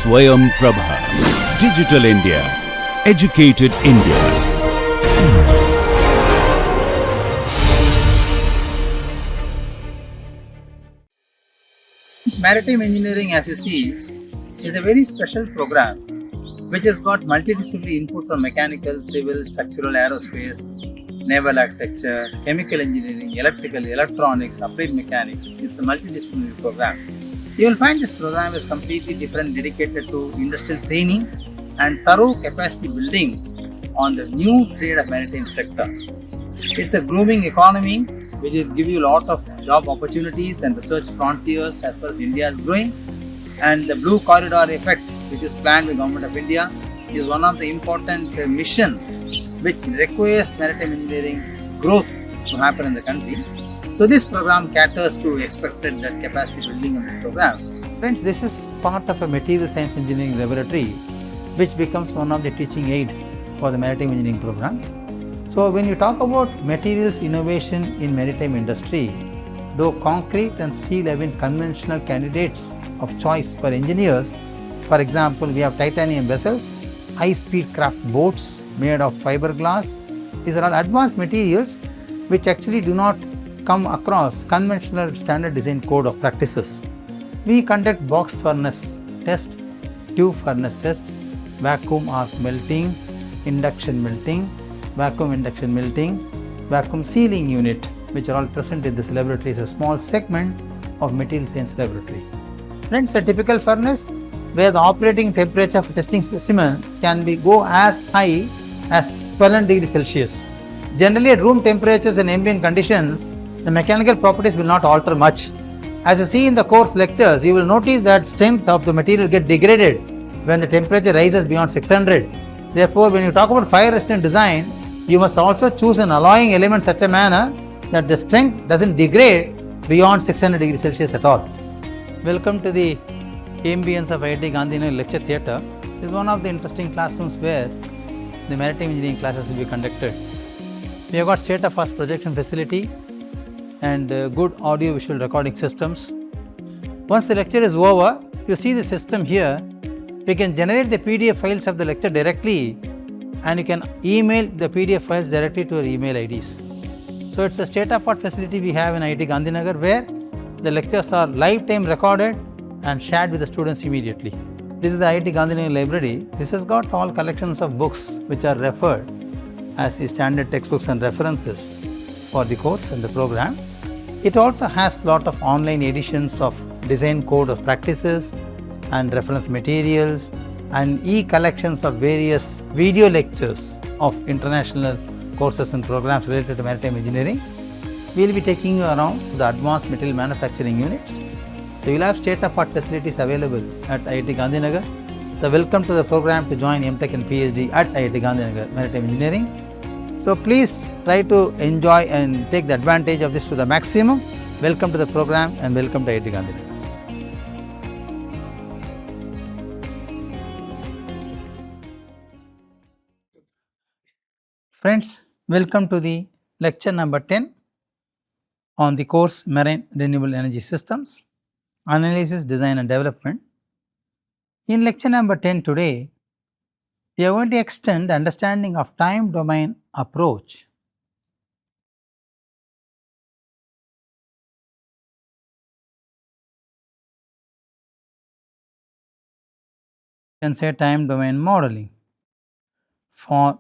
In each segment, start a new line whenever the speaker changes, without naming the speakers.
Swayam Prabha. Digital India. Educated India.
This maritime engineering, as you see, is a very special program which has got multidisciplinary input from mechanical, civil, structural, aerospace, naval architecture, chemical engineering, electrical, electronics, applied mechanics. It's a multidisciplinary program. You will find this program is completely different, dedicated to industrial training and thorough capacity building on the new trade of maritime sector. It's a grooming economy which will give you a lot of job opportunities and research frontiers as far as India is growing. And the Blue Corridor effect, which is planned by Government of India, is one of the important mission which requires maritime engineering growth to happen in the country. So this program caters to expected that capacity building in this program.
Friends, this is part of a material science engineering laboratory which becomes one of the teaching aid for the maritime engineering program. So when you talk about materials innovation in maritime industry, though concrete and steel have been conventional candidates of choice for engineers, for example, we have titanium vessels, high-speed craft boats made of fiberglass. These are all advanced materials which actually do not come across conventional standard design code of practices. We conduct box furnace test, tube furnace test, vacuum arc melting, induction melting, vacuum induction melting, vacuum sealing unit, which are all present in this laboratory is a small segment of material science laboratory. Friends, a typical furnace where the operating temperature for testing specimen can go as high as 12 degrees Celsius. Generally at room temperatures and ambient condition, the mechanical properties will not alter much. As you see in the course lectures, you will notice that strength of the material get degraded when the temperature rises beyond 600. Therefore, when you talk about fire resistant design, you must also choose an alloying element such a manner that the strength doesn't degrade beyond 600 degrees Celsius at all. Welcome to the ambience of IIT Gandhinagar Lecture Theatre. This is one of the interesting classrooms where the maritime engineering classes will be conducted. We have got state-of-the-art projection facility and good audio-visual recording systems. Once the lecture is over, you see the system here. We can generate the PDF files of the lecture directly and you can email the PDF files directly to your email IDs. So it's a state-of-the-art facility we have in IIT Gandhinagar where the lectures are lifetime recorded and shared with the students immediately. This is the IIT Gandhinagar library. This has got all collections of books which are referred as the standard textbooks and references for the course and the program. It also has lot of online editions of design code of practices and reference materials and e-collections of various video lectures of international courses and programs related to maritime engineering. We will be taking you around to the advanced material manufacturing units. So you will have state-of-the-art facilities available at IIT Gandhinagar. So welcome to the program to join MTech and PhD at IIT Gandhinagar Maritime Engineering. So please try to enjoy and take the advantage of this to the maximum. Welcome to the program and welcome to IIT Gandhinagar. Friends, welcome to the lecture number 10 on the course Marine Renewable Energy Systems, Analysis, Design and Development. In lecture number 10 today, we are going to extend the understanding of time domain approach. You can say time domain modeling for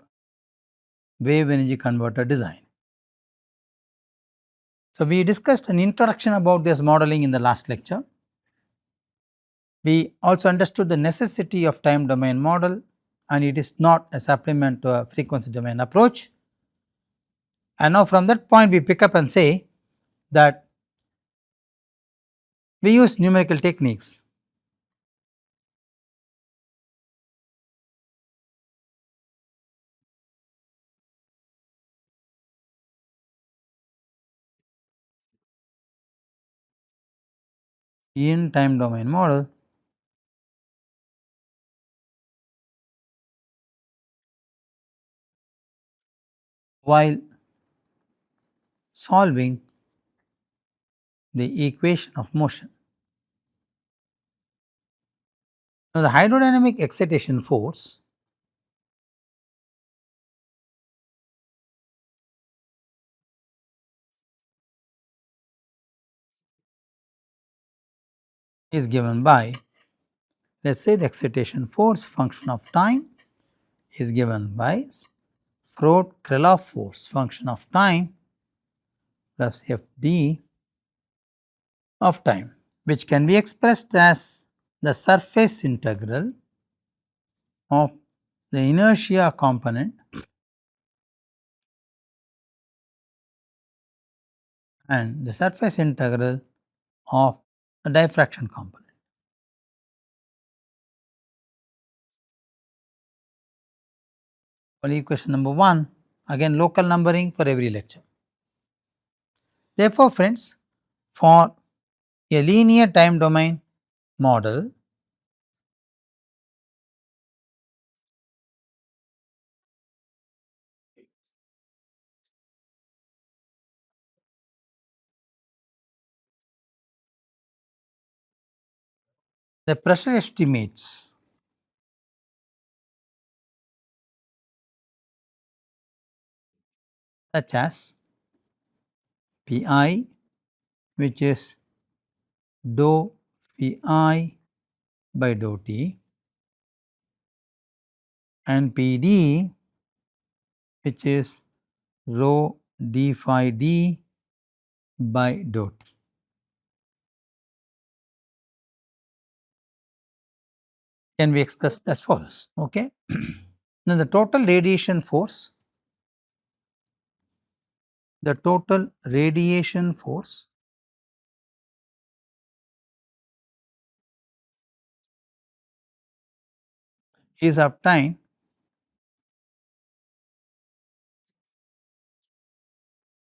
wave energy converter design. So we discussed an introduction about this modeling in the last lecture. We also understood the necessity of time domain model and it is not a supplement to a frequency domain approach. And now from that point we pick up and say that we use numerical techniques in time domain model while solving the equation of motion. Now, the hydrodynamic excitation force is given by, let us say, the excitation force function of time is given by Froude-Krylov force function of time plus Fd of time, which can be expressed as the surface integral of the inertia component and the surface integral of the diffraction component. Only equation number 1, again local numbering for every lecture. Therefore, friends, for a linear time domain model, the pressure estimates such as Pi, which is dou Pi by dou t, and Pd, which is rho d phi d by dou t. Can be expressed as follows. Okay. Now, the total radiation force is obtained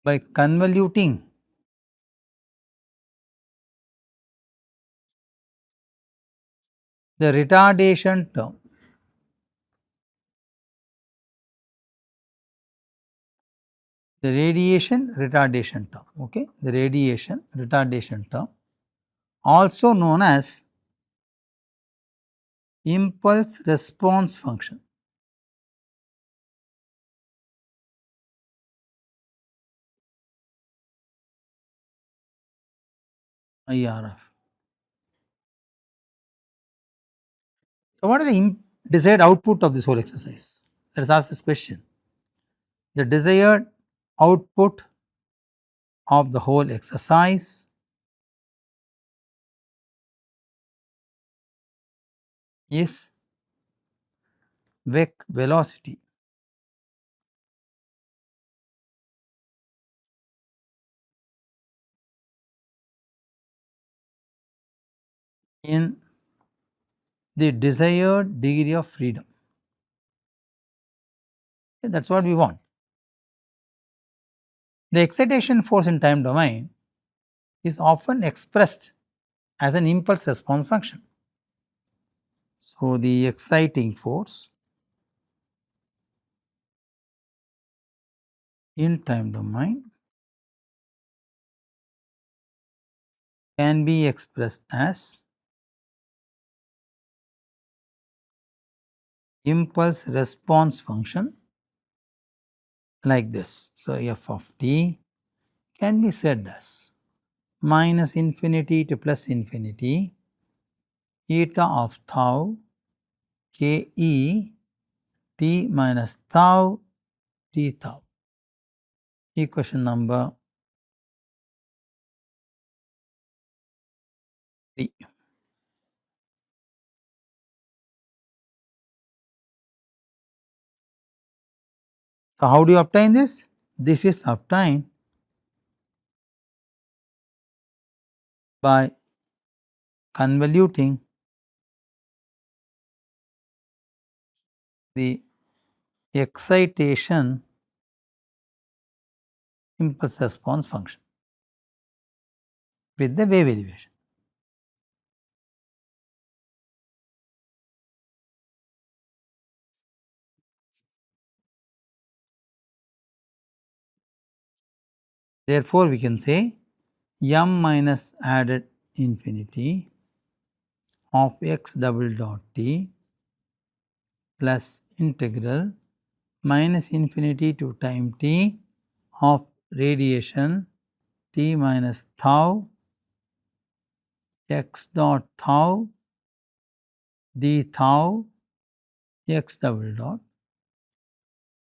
by convoluting the retardation term. The radiation retardation term, okay, the radiation retardation term, also known as impulse response function. IRF. So, what is the desired output of this whole exercise? Let us ask this question. The desired output of the whole exercise is WEC velocity in the desired degree of freedom. Okay, that is what we want. The excitation force in time domain is often expressed as an impulse response function. So, the exciting force in time domain can be expressed as impulse response function like this. So, f of t can be said as minus infinity to plus infinity eta of tau k e t minus tau t tau. Equation number 3. So, how do you obtain this? This is obtained by convoluting the excitation impulse response function with the wave elevation. Therefore, we can say m minus added infinity of x double dot t plus integral minus infinity to time t of radiation t minus tau x dot tau d tau x double dot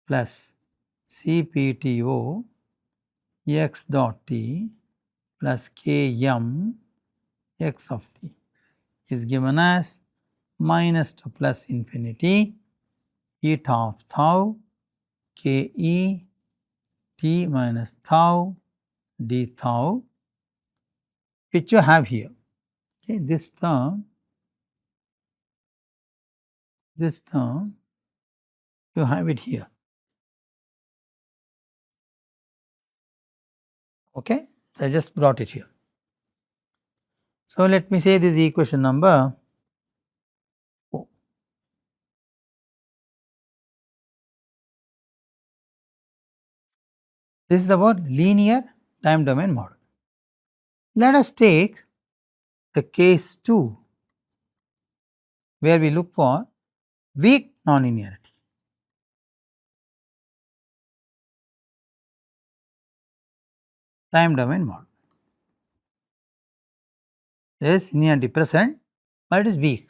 plus cpto x dot t plus km x of t is given as minus to plus infinity eta of tau ke t minus tau d tau, which you have here. Okay, this term you have it here. Okay, so I just brought it here. So let me say this is equation number 4. This is about linear time domain model. Let us take the case 2 where we look for weak nonlinearity. Time domain model. There is linearity present, but it is weak.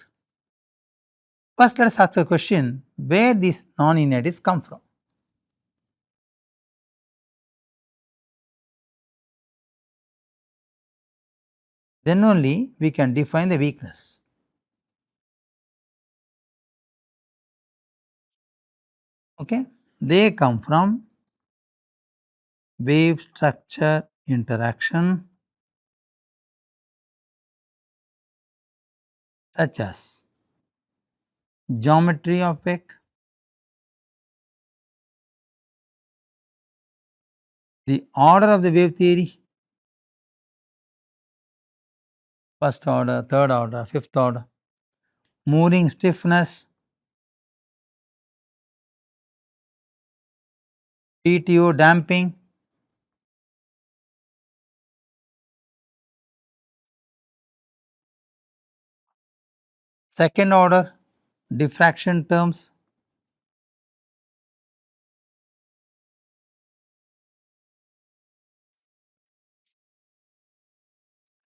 First, let us ask a question where these nonlinearities come from. Then only we can define the weakness. Okay, they come from wave structure interaction such as geometry of WEC, the order of the wave theory, first order, third order, fifth order, mooring stiffness, PTO damping, second order diffraction terms,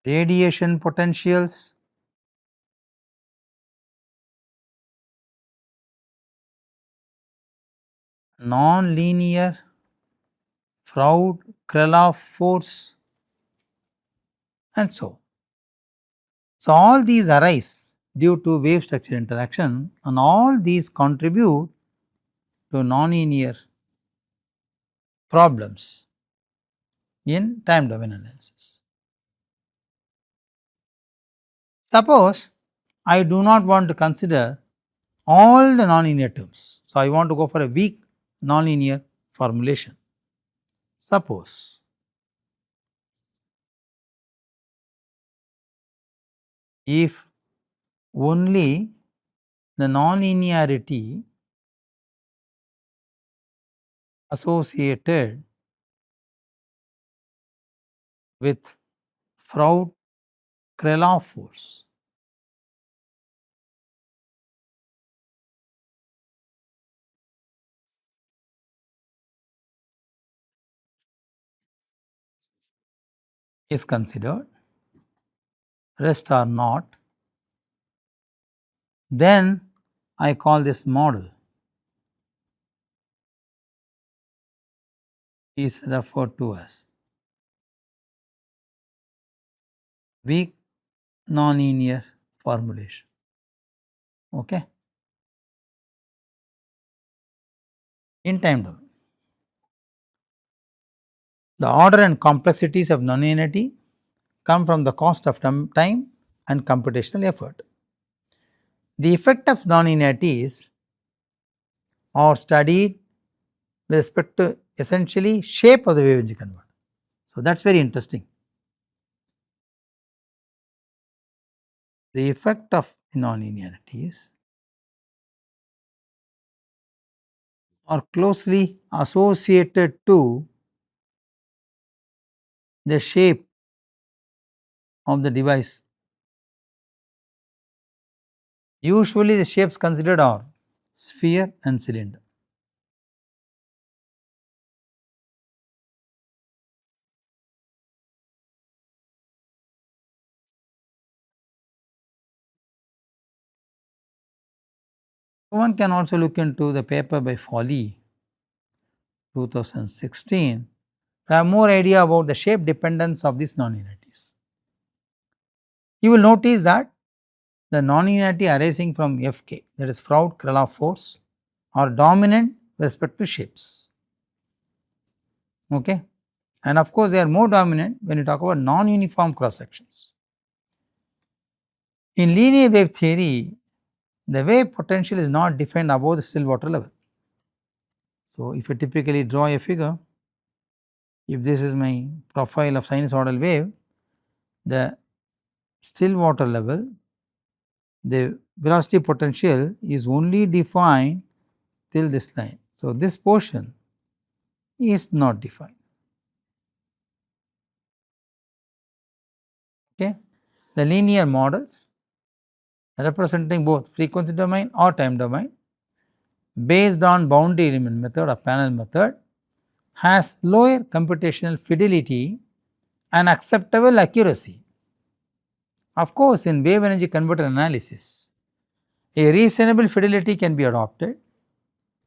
radiation potentials, non-linear Froude-Krelov force, and so on. So, all these arise due to wave structure interaction, and all these contribute to nonlinear problems in time domain analysis. Suppose I do not want to consider all the nonlinear terms. So, I want to go for a weak nonlinear formulation. Suppose if only the nonlinearity associated with Froude-Krelov force is considered, rest are not, then I call this model is referred to as weak nonlinear formulation. Okay. In time domain, the order and complexities of nonlinearity come from the cost of time and computational effort. The effect of nonlinearities are studied with respect to essentially shape of the wave energy converter. So, that is very interesting. The effect of nonlinearities are closely associated to the shape of the device Usually the shapes considered are sphere and cylinder. One can also look into the paper by Foley 2016 to have more idea about the shape dependence of these nonlinearities. You will notice that the nonlinearity arising from Fk, that is Froude-Kraloff force, are dominant with respect to shapes. Okay? And of course, they are more dominant when you talk about non-uniform cross sections. In linear wave theory, the wave potential is not defined above the still water level. So, if you typically draw a figure, if this is my profile of sinusoidal wave, the still water level, the velocity potential is only defined till this line. So, this portion is not defined. Okay. The linear models representing both frequency domain or time domain based on boundary element method or panel method has lower computational fidelity and acceptable accuracy. Of course, in wave energy converter analysis, a reasonable fidelity can be adopted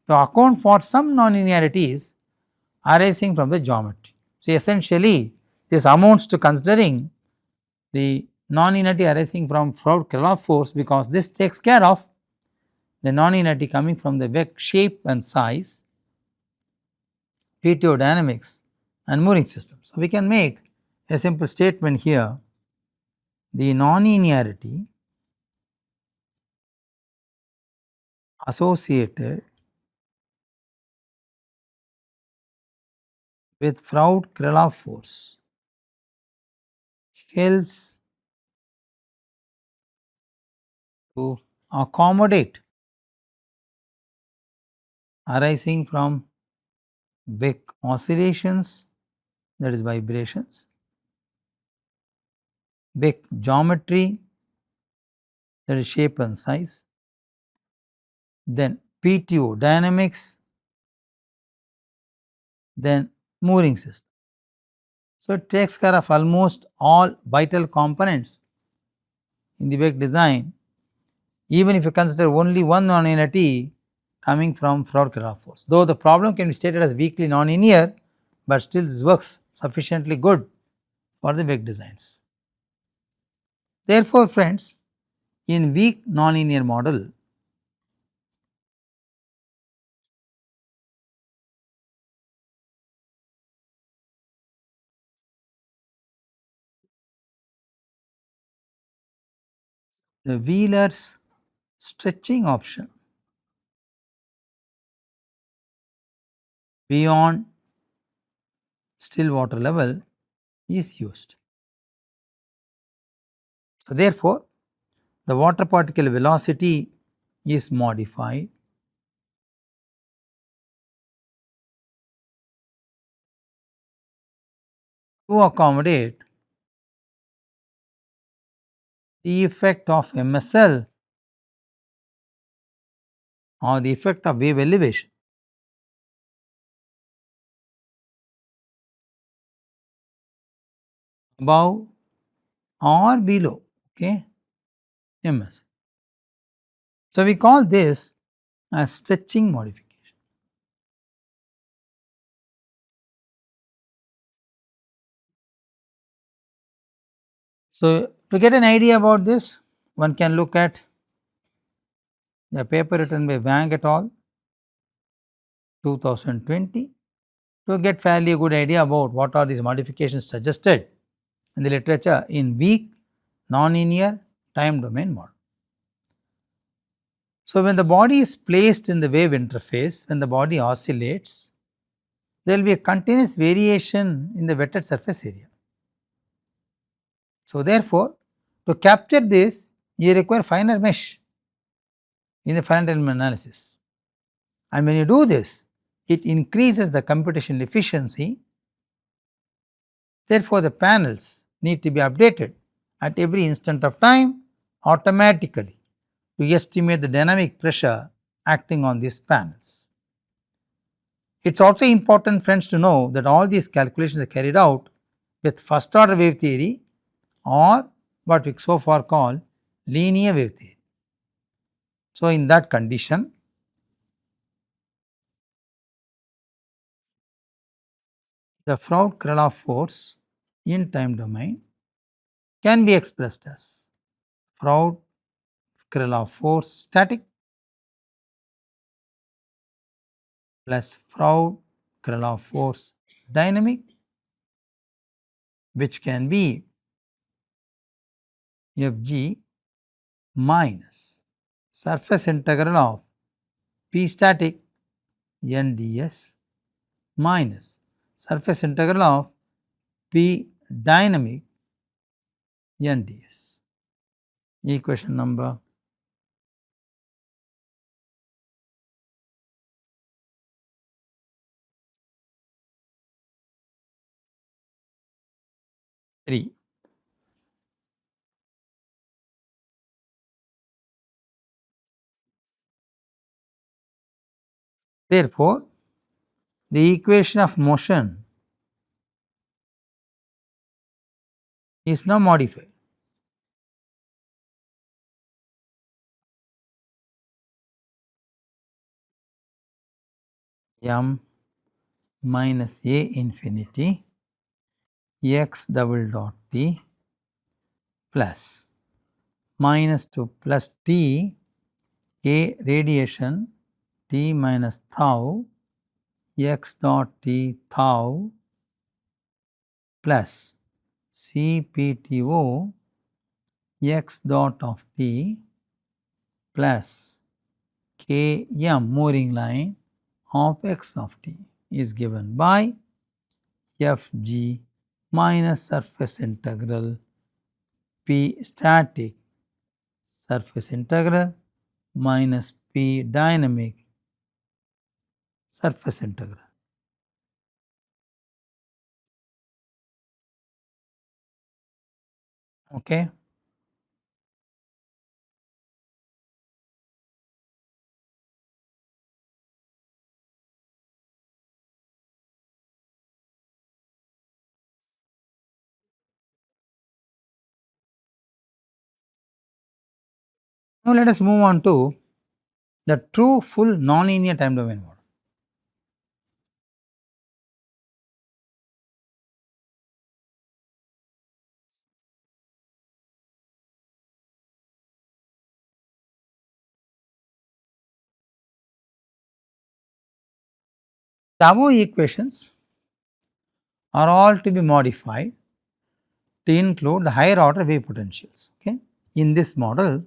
to account for some nonlinearities arising from the geometry. So, essentially this amounts to considering the nonlinearity arising from Froude-Kraloff force, because this takes care of the nonlinearity coming from the WEC shape and size, PTO dynamics and mooring systems. So, we can make a simple statement here: the nonlinearity associated with Froude-Kraloff force helps to accommodate arising from WEC oscillations, that is vibrations, WEC geometry, that is shape and size, then PTO dynamics, then mooring system. So, it takes care of almost all vital components in the WEC design, even if you consider only one nonlinearity coming from Froude-Kraloff force. Though the problem can be stated as weakly nonlinear, but still this works sufficiently good for the WEC designs. Therefore, friends, in weak nonlinear model, the Wheeler's stretching option beyond still water level is used. So, therefore, the water particle velocity is modified to accommodate the effect of MSL or the effect of wave elevation above or below, okay, MS. So, we call this as stretching modification. So, to get an idea about this, one can look at the paper written by Wang et al. 2020 to get fairly good idea about what are these modifications suggested in the literature in weak nonlinear time domain model. So, when the body is placed in the wave interface, when the body oscillates, there will be a continuous variation in the wetted surface area. So, therefore, to capture this, you require finer mesh in the finite element analysis, and when you do this, it increases the computational efficiency. Therefore, the panels need to be updated at every instant of time automatically to estimate the dynamic pressure acting on these panels. It's also important, friends, to know that all these calculations are carried out with first order wave theory or what we so far call linear wave theory. So, in that condition, the Froude-Kraloff force in time domain can be expressed as Froude-Kraloff force static plus Froude-Kraloff force dynamic, which can be Fg minus surface integral of P static n ds minus surface integral of P dynamic n ds. Equation number 3. Therefore, the equation of motion is now modified. M minus A infinity x double dot t plus minus to plus t A radiation t minus tau x dot t tau plus CPTO x dot of t plus Km mooring line of x of t is given by Fg minus surface integral P static surface integral minus P dynamic surface integral. Okay. Now, let us move on to the true full nonlinear time domain model. The above equations are all to be modified to include the higher order wave potentials. Okay. In this model,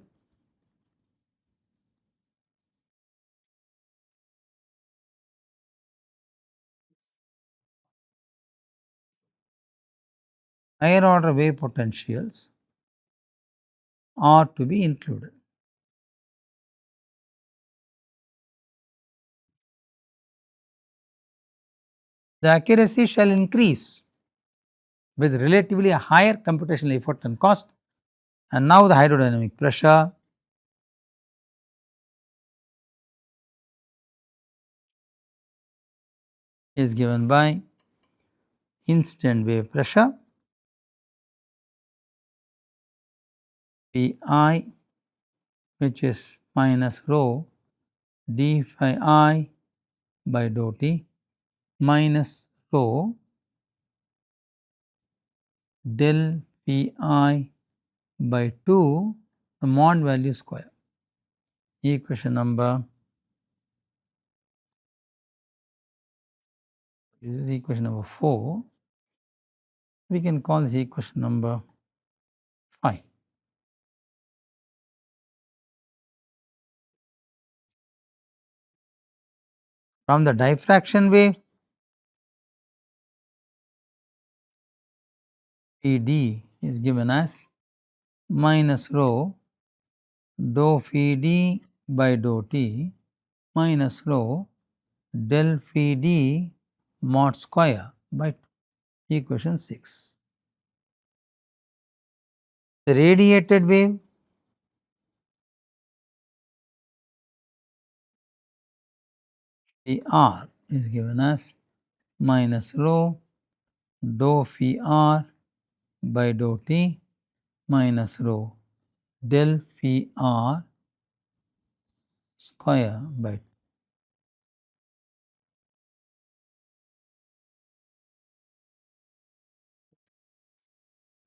higher order wave potentials are to be included. The accuracy shall increase with relatively a higher computational effort and cost, and now the hydrodynamic pressure is given by incident wave pressure Pi, which is minus rho d phi I by dou t minus rho del Pi by 2 the mod value square. Equation number, this is equation number 4. We can call this equation number 5. From the diffraction wave, Pd is given as minus rho dou phi d by dou t minus rho del phi d mod square by 2. Equation 6. The radiated wave phi r is given as minus rho dou phi r by dou t minus rho del phi r square by.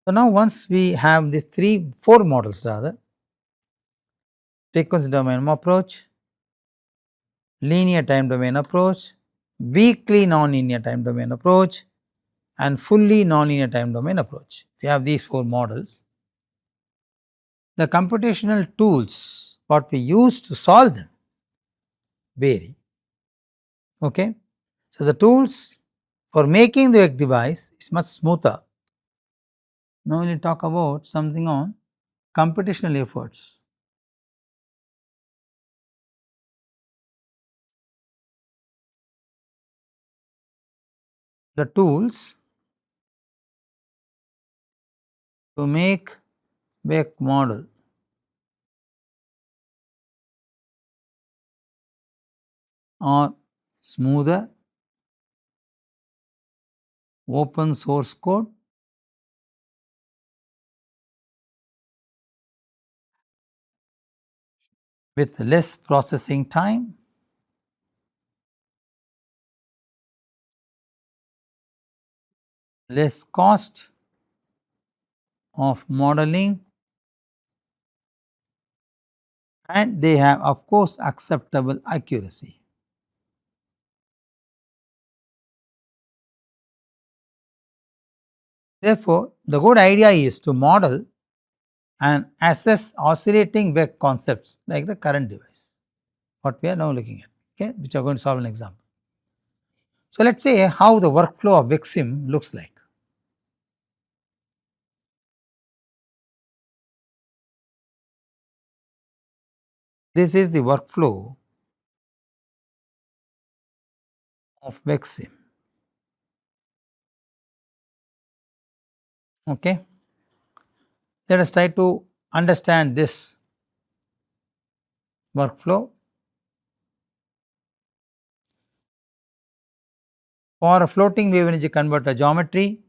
So now once we have these four models rather, frequency domain approach, linear time domain approach, weakly nonlinear time domain approach, and fully nonlinear time domain approach. If you have these four models, the computational tools what we use to solve them vary. Okay? So the tools for making the device is much smoother. Now we will talk about something on computational efforts. The tools to make WEC model are smoother, open source code, with less processing time, less cost of modeling, and they have of course acceptable accuracy. Therefore, the good idea is to model and assess oscillating WEC concepts like the current device, what we are now looking at, okay, which are going to solve an example. So, let us say how the workflow of WEC sim looks like. This is the workflow of WEC sim. Okay. Let us try to understand this workflow. For a floating wave energy converter geometry,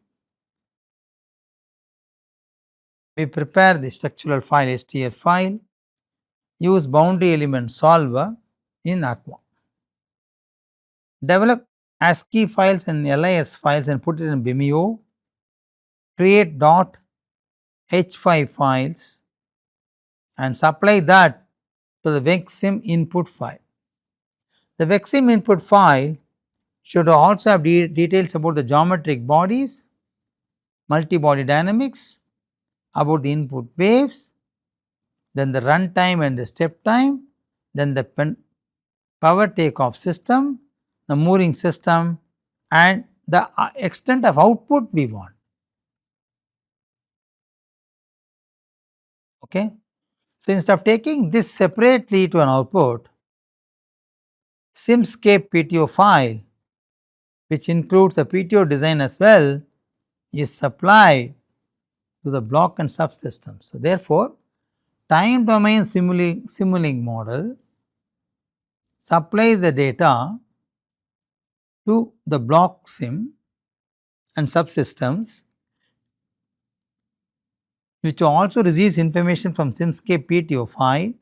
we prepare the structural file STL file, use boundary element solver in Aqua. Develop ASCII files and LIS files and put it in Vimeo. Create .h5 files and supply that to the WEC-sim input file. The WEC-sim input file should also have details about the geometric bodies, multi-body dynamics, about the input waves, then the run time and the step time, then the power takeoff system, the mooring system, and the extent of output we want. Okay. So, instead of taking this separately to an output, SimScape PTO file, which includes the PTO design as well, is supplied to the block and subsystem. So, therefore, time domain Simulink model supplies the data to the block sim and subsystems, which also receives information from SimScape PTO file.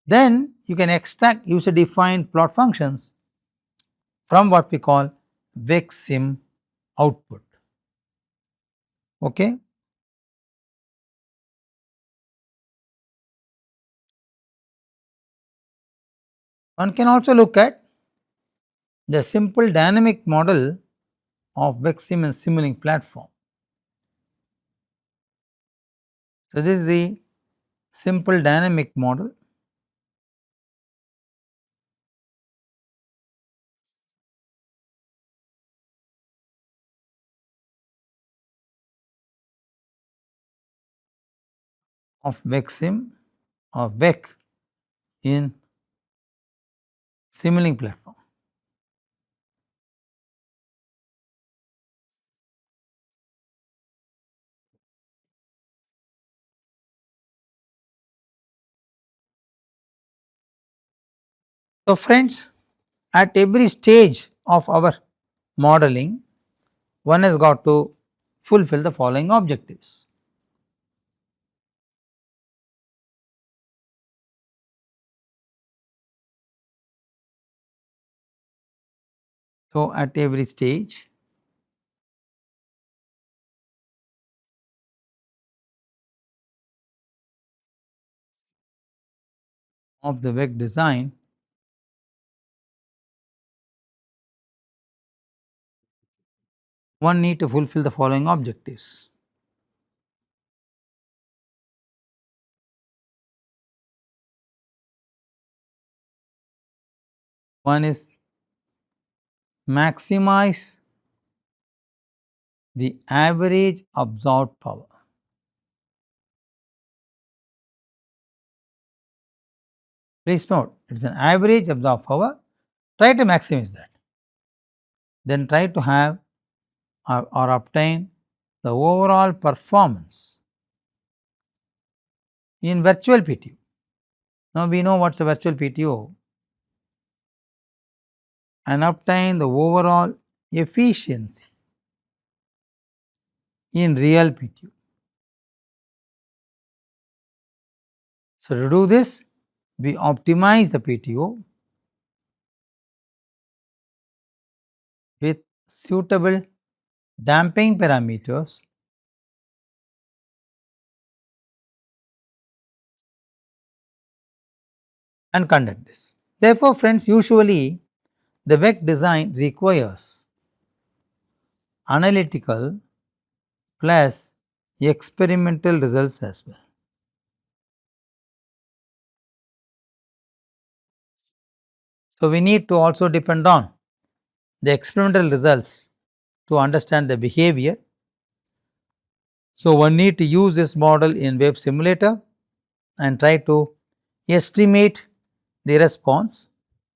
Then you can extract user defined plot functions from what we call WEC-sim output. Okay. One can also look at the simple dynamic model of WEC-sim and Simulink platform. So, this is the simple dynamic model. Of WEC-sim or WEC in Simulink platform. So, friends, at every stage of our modeling, one has got to fulfill the following objectives. So, at every stage, of the WEC design, one need to fulfill the following objectives. One is maximize the average absorbed power. Please note, it is an average absorbed power, try to maximize that. Then try to have or obtain the overall performance in virtual PTO. Now, we know what is a virtual PTO and obtain the overall efficiency in real PTO. So, to do this, we optimize the PTO with suitable damping parameters and conduct this. Therefore, friends, usually the WEC design requires analytical plus experimental results as well. So, we need to also depend on the experimental results to understand the behavior. So, one need to use this model in wave simulator and try to estimate the response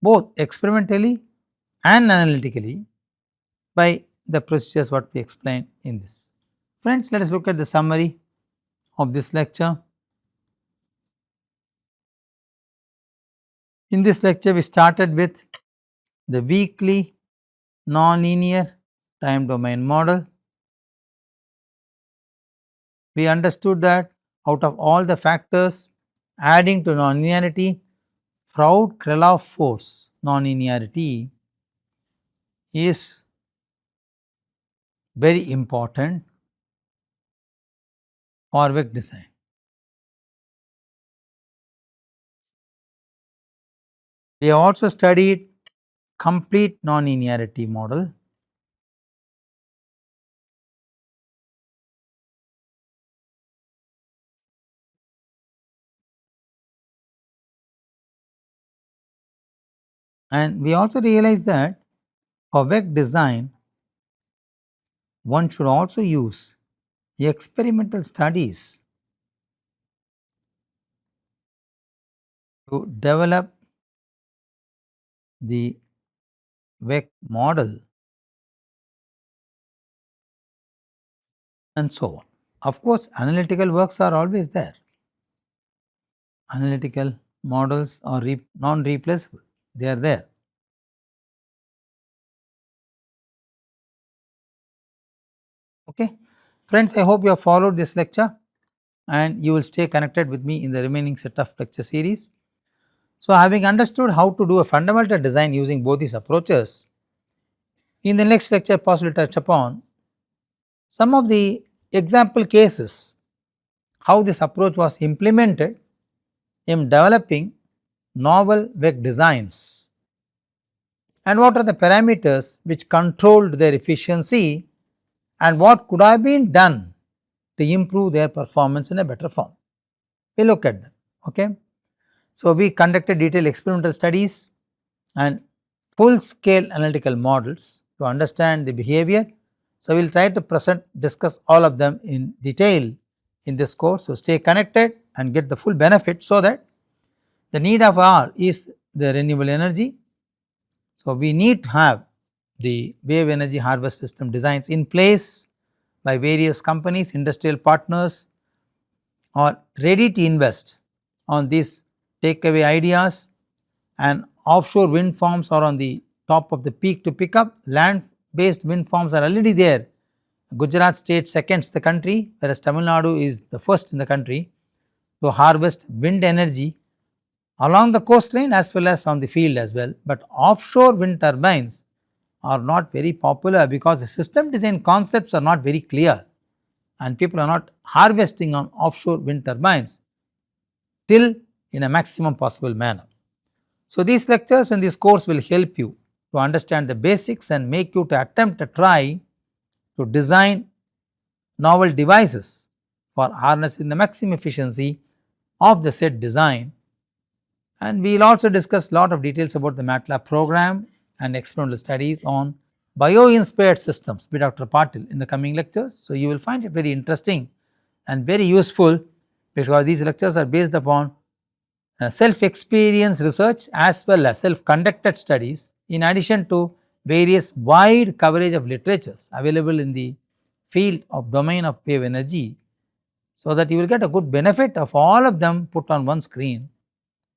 both experimentally and analytically by the procedures what we explained in this. Friends, let us look at the summary of this lecture. In this lecture, we started with the weakly nonlinear time domain model. We understood that out of all the factors adding to nonlinearity, Froude-Krelov force nonlinearity is very important for WEC design. We have also studied complete nonlinearity model. And we also realized that for WEC design, one should also use experimental studies to develop the WEC model and so on. Of course, analytical works are always there. Analytical models are non-replaceable, they are there. Okay. Friends, I hope you have followed this lecture and you will stay connected with me in the remaining set of lecture series. So, having understood how to do a fundamental design using both these approaches, in the next lecture possibly touch upon some of the example cases, how this approach was implemented in developing novel WEC designs and what are the parameters which controlled their efficiency and what could have been done to improve their performance in a better form. We look at them. Okay. So, we conducted detailed experimental studies and full scale analytical models to understand the behavior. So, we will try to discuss all of them in detail in this course. So, stay connected and get the full benefit so that the need of hour is the renewable energy. So, we need to have the wave energy harvest system designs in place by various companies, industrial partners are ready to invest on these takeaway ideas and offshore wind farms are on the top of the peak to pick up. Land based wind farms are already there. Gujarat state seconds the country, whereas Tamil Nadu is the first in the country to harvest wind energy along the coastline as well as on the field as well. But offshore wind turbines are not very popular because the system design concepts are not very clear and people are not harvesting on offshore wind turbines till in a maximum possible manner. So, these lectures and this course will help you to understand the basics and make you to attempt a try to design novel devices for harnessing the maximum efficiency of the said design. And we will also discuss lot of details about the MATLAB program and experimental studies on bio-inspired systems by Dr. Patil in the coming lectures. So, you will find it very interesting and very useful because these lectures are based upon self-experience research as well as self-conducted studies in addition to various wide coverage of literatures available in the field of domain of wave energy, so that you will get a good benefit of all of them put on one screen,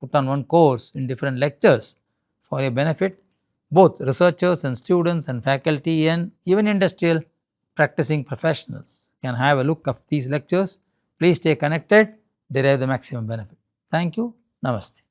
put on one course in different lectures for your benefit. Both researchers and students and faculty and even industrial practicing professionals can have a look of these lectures. Please stay connected, derive the maximum benefit. Thank you. Namaste.